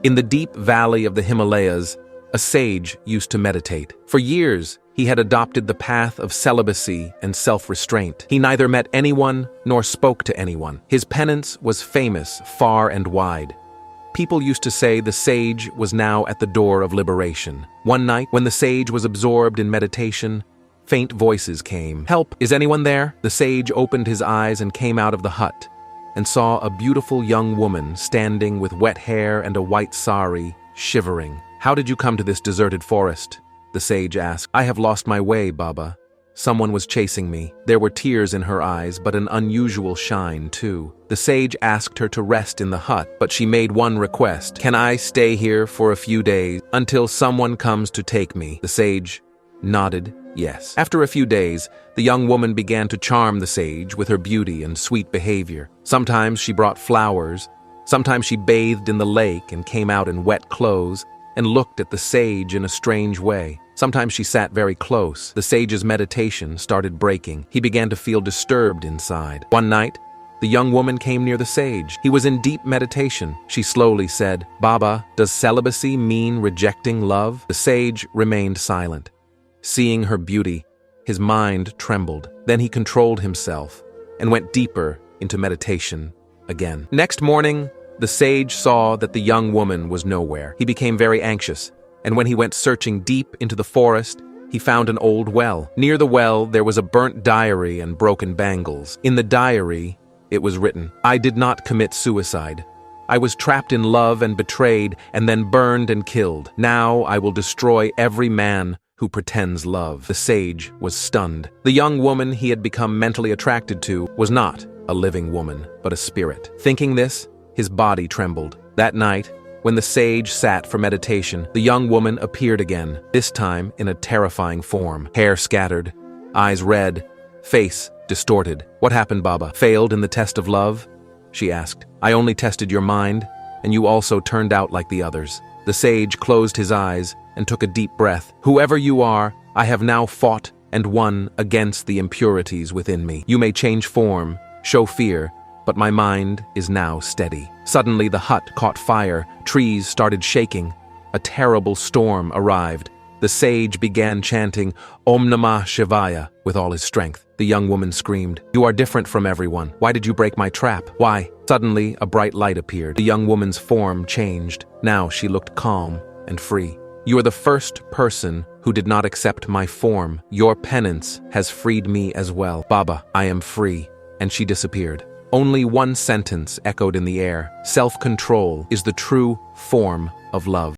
In the deep valley of the Himalayas, a sage used to meditate. For years, he had adopted the path of celibacy and self-restraint. He neither met anyone nor spoke to anyone. His penance was famous far and wide. People used to say the sage was now at the door of liberation. One night, when the sage was absorbed in meditation, faint voices came. "Help! Is anyone there?" The sage opened his eyes and came out of the hut, and saw a beautiful young woman standing with wet hair and a white sari, shivering. "How did you come to this deserted forest?" the sage asked. "I have lost my way, Baba. Someone was chasing me." There were tears in her eyes, but an unusual shine, too. The sage asked her to rest in the hut, but she made one request. "Can I stay here for a few days, until someone comes to take me?" The sage nodded yes. After a few days, the young woman began to charm the sage with her beauty and sweet behavior. Sometimes she brought flowers, sometimes she bathed in the lake and came out in wet clothes and looked at the sage in a strange way. Sometimes she sat very close. The sage's meditation started breaking. He began to feel disturbed inside. One night, the young woman came near the sage. He was in deep meditation. She slowly said, "Baba, does celibacy mean rejecting love?" The sage remained silent. Seeing her beauty, his mind trembled. Then he controlled himself and went deeper into meditation again. Next morning, the sage saw that the young woman was nowhere. He became very anxious, and when he went searching deep into the forest, he found an old well. Near the well, there was a burnt diary and broken bangles. In the diary, it was written, "I did not commit suicide. I was trapped in love and betrayed, and then burned and killed. Now I will destroy every man who pretends love." The sage was stunned. The young woman he had become mentally attracted to was not a living woman, but a spirit. Thinking this, his body trembled. That night, when the sage sat for meditation, the young woman appeared again, this time in a terrifying form. Hair scattered, eyes red, face distorted. "What happened, Baba? Failed in the test of love?" she asked. "I only tested your mind, and you also turned out like the others." The sage closed his eyes and took a deep breath. "Whoever you are, I have now fought and won against the impurities within me. You may change form, show fear, but my mind is now steady." Suddenly the hut caught fire, trees started shaking. A terrible storm arrived. The sage began chanting Om Namah Shivaya with all his strength. The young woman screamed, "You are different from everyone. Why did you break my trap? Why?" Suddenly a bright light appeared. The young woman's form changed. Now she looked calm and free. "You are the first person who did not accept my form. Your penance has freed me as well. Baba, I am free." And she disappeared. Only one sentence echoed in the air. Self-control is the true form of love.